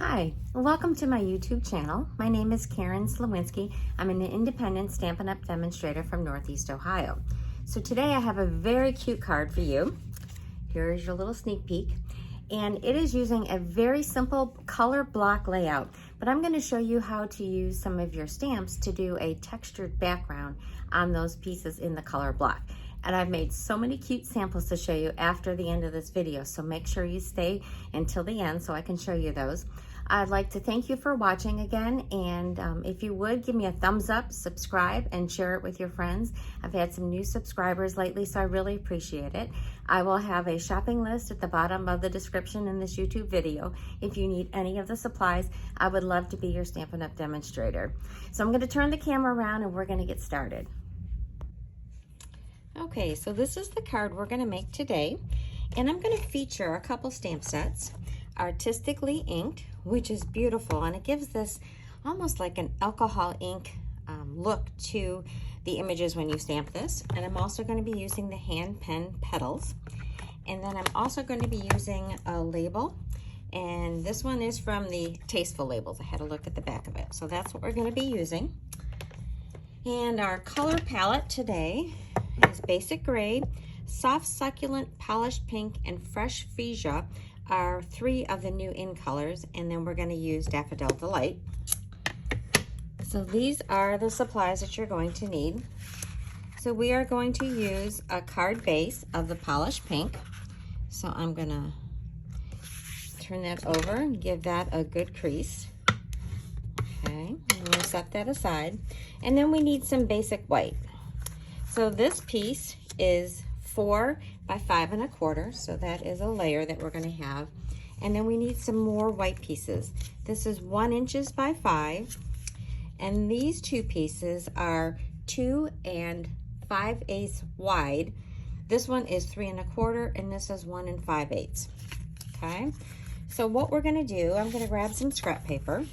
Hi, welcome to my YouTube channel. My name is Karen Slawinski. I'm an independent Stampin' Up! Demonstrator from Northeast Ohio. So today I have a very cute card for you. Here is your little sneak peek. And it is using a very simple color block layout. But I'm going to show you how to use some of your stamps to do a textured background on those pieces in the color block. And I've made so many cute samples to show you after the end of this video, so make sure you stay until the end so I can show you those. I'd like to thank you for watching again, and if you would, give me a thumbs up, subscribe, and share it with your friends. I've had some new subscribers lately, so I really appreciate it. I will have a shopping list at the bottom of the description in this YouTube video. If you need any of the supplies, I would love to be your Stampin' Up! Demonstrator. So I'm going to turn the camera around and we're going to get started. Okay, so this is the card we're going to make today, and I'm going to feature a couple stamp sets. Artistically Inked, which is beautiful, and it gives this almost like an alcohol ink look to the images when you stamp this. And I'm also going to be using the hand pen petals, and then I'm also going to be using a label, and this one is from the Tasteful Labels. I had a look at the back of it, so that's what we're going to be using. And our color palette today is Basic Gray, Soft Succulent, Polished Pink, and Fresh Fuchsia are three of the new in colors, and then we're going to use Daffodil Delight. So these are the supplies that you're going to need. So we are going to use a card base of the Polished Pink. So I'm going to turn that over and give that a good crease. Okay, and we'll set that aside. And then we need some basic white. So this piece is 4 by 5 1/4, so that is a layer that we're going to have. And then we need some more white pieces. This is 1 inches by 5, and these two pieces are 2 5/8 wide. This one is 3 1/4, and this is 1 5/8. Okay, so what we're going to do, I'm going to grab some scrap paper,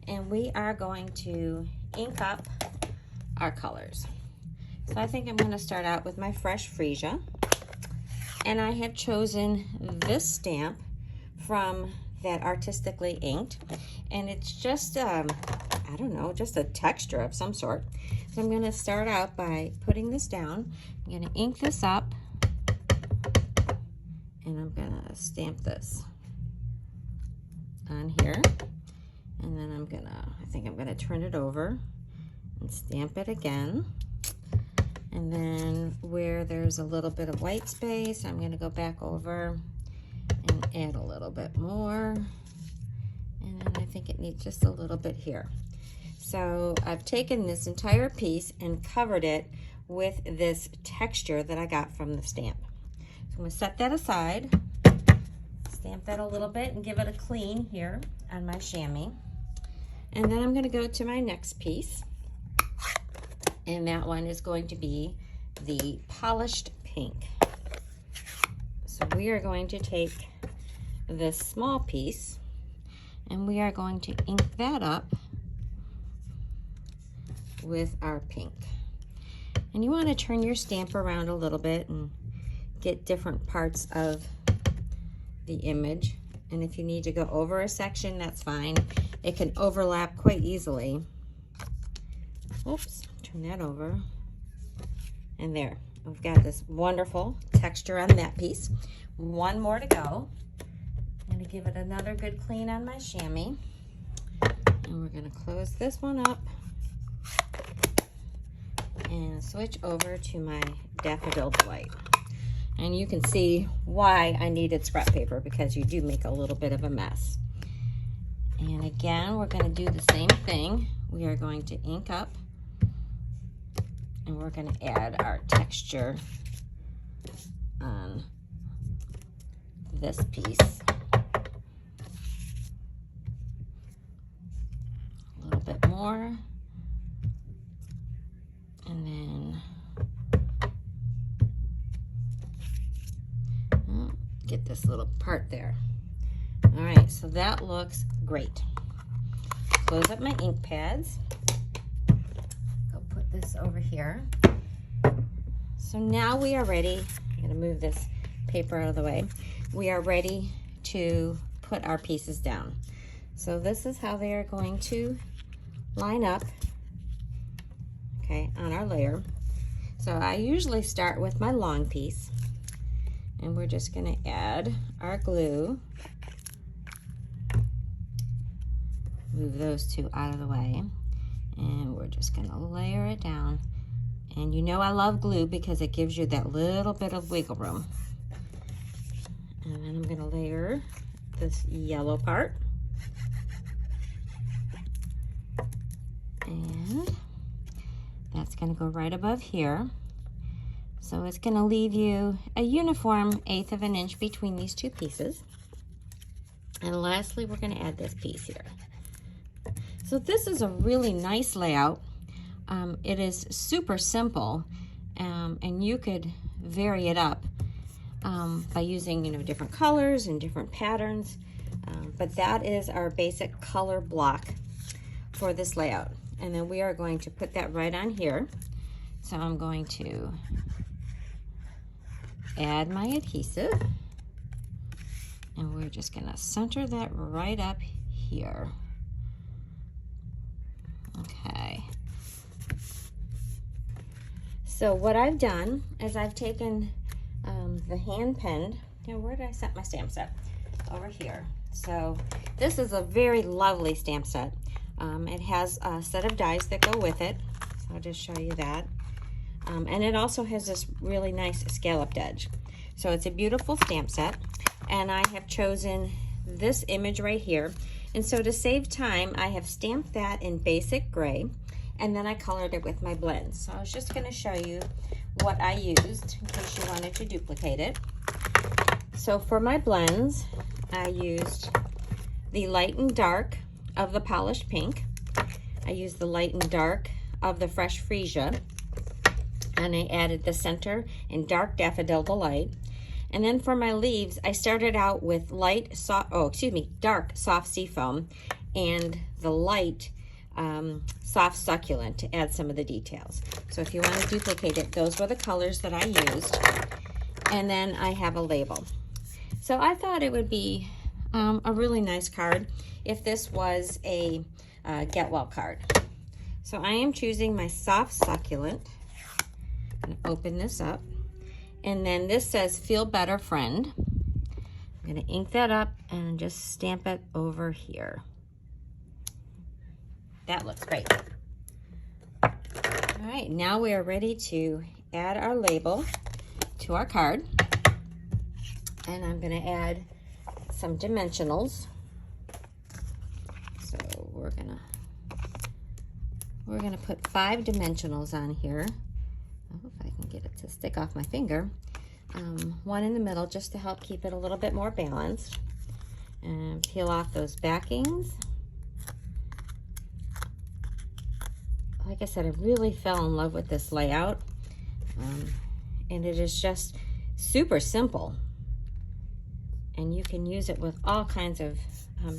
and we are going to ink up our colors. So I think I'm going to start out with my Fresh Fuchsia, and I have chosen this stamp from that Artistically Inked, and it's just I don't know, just a texture of some sort. So I'm going to start out by putting this down. I'm going to ink this up, and I'm going to stamp this on here, and then I think I'm going to turn it over and stamp it again. And then where there's a little bit of white space, I'm going to go back over and add a little bit more. And then I think it needs just a little bit here. So I've taken this entire piece and covered it with this texture that I got from the stamp. So I'm going to set that aside, stamp that a little bit, and give it a clean here on my chamois. And then I'm going to go to my next piece. And that one is going to be the Polished Pink. So we are going to take this small piece, and we are going to ink that up with our pink. And you want to turn your stamp around a little bit and get different parts of the image. And if you need to go over a section, that's fine. It can overlap quite easily. Oops. Turn that over, and there, we've got this wonderful texture on that piece. One more to go. I'm going to give it another good clean on my chamois, and we're going to close this one up and switch over to my Daffodil Delight. And you can see why I needed scrap paper, because you do make a little bit of a mess. And again, we're going to do the same thing. We are going to ink up, and we're going to add our texture on this piece. A little bit more. And then get this little part there. All right, so that looks great. Close up my ink pads. This over here. So now we are ready. I'm going to move this paper out of the way. We are ready to put our pieces down. So this is how they are going to line up, okay, on our layer. So I usually start with my long piece, and we're just going to add our glue. Move those two out of the way, and we're just going to layer it down. And you know I love glue because it gives you that little bit of wiggle room. And then I'm going to layer this yellow part. And that's going to go right above here. So it's going to leave you a uniform 1/8 of an inch between these two pieces. And lastly, we're going to add this piece here. So this is a really nice layout. It is super simple, and you could vary it up by using, you know, different colors and different patterns. But that is our basic color block for this layout. And then we are going to put that right on here. So I'm going to add my adhesive, and we're just going to center that right up here. Okay. So what I've done is I've taken the hand penned, now where did I set my stamp set? Over here. So this is a very lovely stamp set. It has a set of dies that go with it, so I'll just show you that. And it also has this really nice scalloped edge. So it's a beautiful stamp set, and I have chosen this image right here. And so to save time, I have stamped that in basic gray, and then I colored it with my blends. So I was just going to show you what I used in case you wanted to duplicate it. So for my blends, I used the light and dark of the polished pink. I used the light and dark of the fresh freesia, and I added the center and dark daffodil delight. And then for my leaves, I started out with dark soft seafoam and the light soft succulent to add some of the details. So if you want to duplicate it, those were the colors that I used. And then I have a label. So I thought it would be a really nice card if this was a get well card. So I am choosing my soft succulent. I'm going to open this up. And then this says, "Feel Better, Friend." I'm going to ink that up and just stamp it over here. That looks great. All right, now we are ready to add our label to our card. And I'm going to add some dimensionals. So we're going to put 5 dimensionals on here. I hope I can get it to stick off my finger. One in the middle just to help keep it a little bit more balanced. And peel off those backings. Like I said, I really fell in love with this layout. And it is just super simple. And you can use it with all kinds of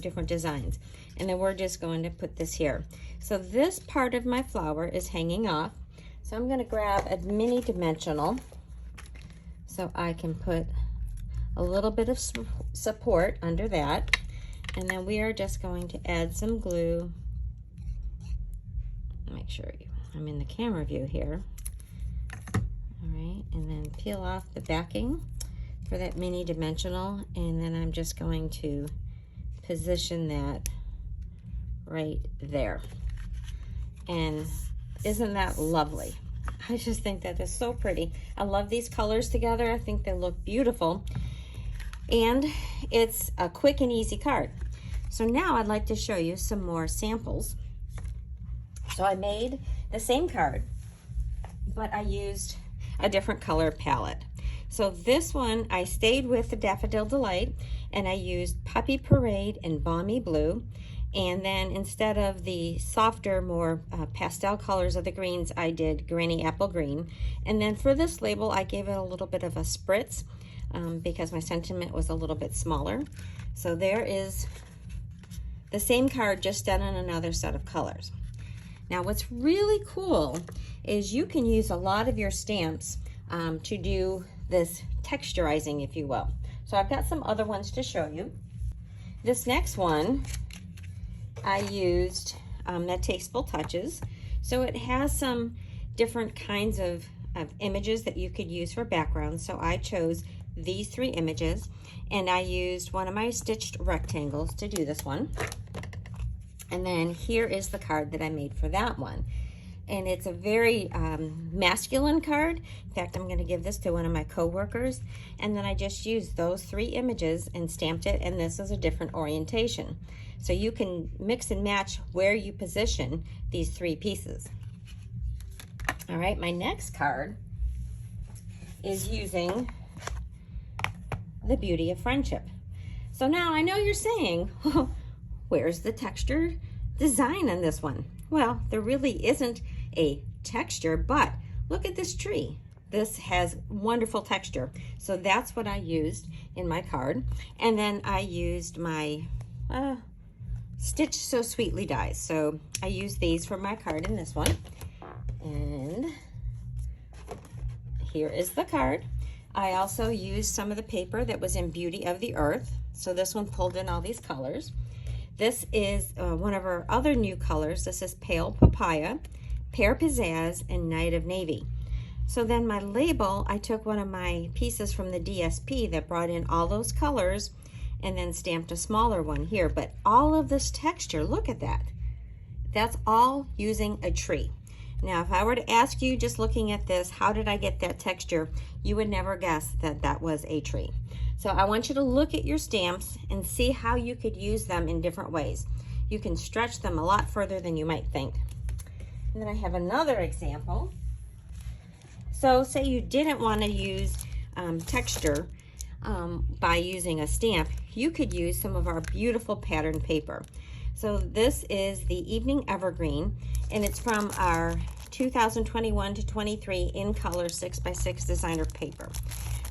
different designs. And then we're just going to put this here. So this part of my flower is hanging off. So I'm going to grab a mini dimensional so I can put a little bit of support under that. And then we are just going to add some glue. Make sure I'm in the camera view here. All right, and then peel off the backing for that mini dimensional. And then I'm just going to position that right there. And isn't that lovely? I just think that is so pretty. I love these colors together. I think they look beautiful. And it's a quick and easy card. So now I'd like to show you some more samples. So I made the same card, but I used a different color palette. So this one, I stayed with the Daffodil Delight, and I used Puppy Parade and Balmy Blue. And then instead of the softer, more pastel colors of the greens, I did Granny Apple Green. And then for this label, I gave it a little bit of a spritz because my sentiment was a little bit smaller. So there is the same card, just done in another set of colors. Now what's really cool is you can use a lot of your stamps to do this texturizing, if you will. So I've got some other ones to show you. This next one I used that Tasteful Touches. So it has some different kinds of images that you could use for backgrounds. So I chose these 3 images, and I used one of my stitched rectangles to do this one. And then here is the card that I made for that one. And it's a very masculine card. In fact, I'm going to give this to one of my coworkers. And then I just used those 3 images and stamped it, and this is a different orientation. So you can mix and match where you position these 3 pieces. All right, my next card is using the Beauty of Friendship. So now I know you're saying, where's the texture design on this one? Well, there really isn't a texture, but look at this tree. This has wonderful texture. So that's what I used in my card. And then I used my Stitch So Sweetly dies. So I used these for my card in this one. And here is the card. I also used some of the paper that was in Beauty of the Earth. So this one pulled in all these colors. This is one of our other new colors. This is Pale Papaya, Pear Pizzazz, and Night of Navy. So then my label, I took one of my pieces from the DSP that brought in all those colors and then stamped a smaller one here. But all of this texture, look at that. That's all using a tree. Now, if I were to ask you, just looking at this, how did I get that texture? You would never guess that that was a tree. So I want you to look at your stamps and see how you could use them in different ways. You can stretch them a lot further than you might think. And then I have another example. So say you didn't want to use texture by using a stamp, you could use some of our beautiful pattern paper. So this is the Evening Evergreen, and it's from our 2021 to 23 in color 6x6 designer paper.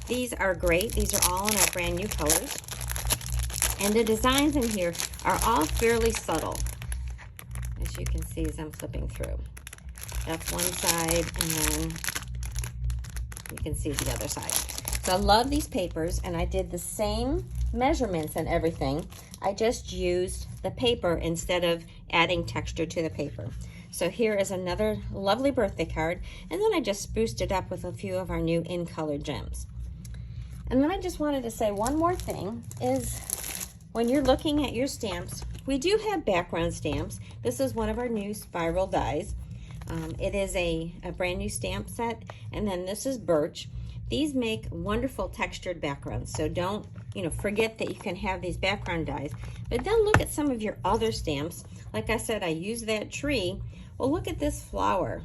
These are great. These are all in our brand new colors. And the designs in here are all fairly subtle, as you can see as I'm flipping through. That's one side, and then you can see the other side. So I love these papers, and I did the same measurements and everything. I just used the paper instead of adding texture to the paper. So here is another lovely birthday card, and then I just spruced it up with a few of our new in color gems. And then I just wanted to say one more thing is when you're looking at your stamps, we do have background stamps. This is one of our new spiral dies. It is a brand new stamp set, and then this is birch. These make wonderful textured backgrounds, so don't forget that you can have these background dies. But then look at some of your other stamps. Like I said, I used that tree. Well, look at this flower,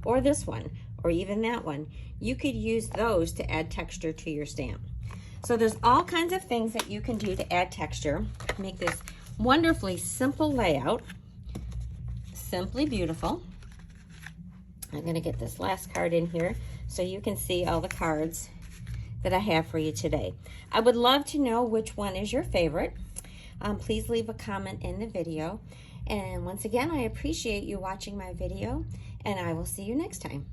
or this one, or even that one. You could use those to add texture to your stamp. So there's all kinds of things that you can do to add texture. Make this wonderfully simple layout. Simply beautiful. I'm going to get this last card in here so you can see all the cards that I have for you today. I would love to know which one is your favorite. Please leave a comment in the video. And once again, I appreciate you watching my video, and I will see you next time.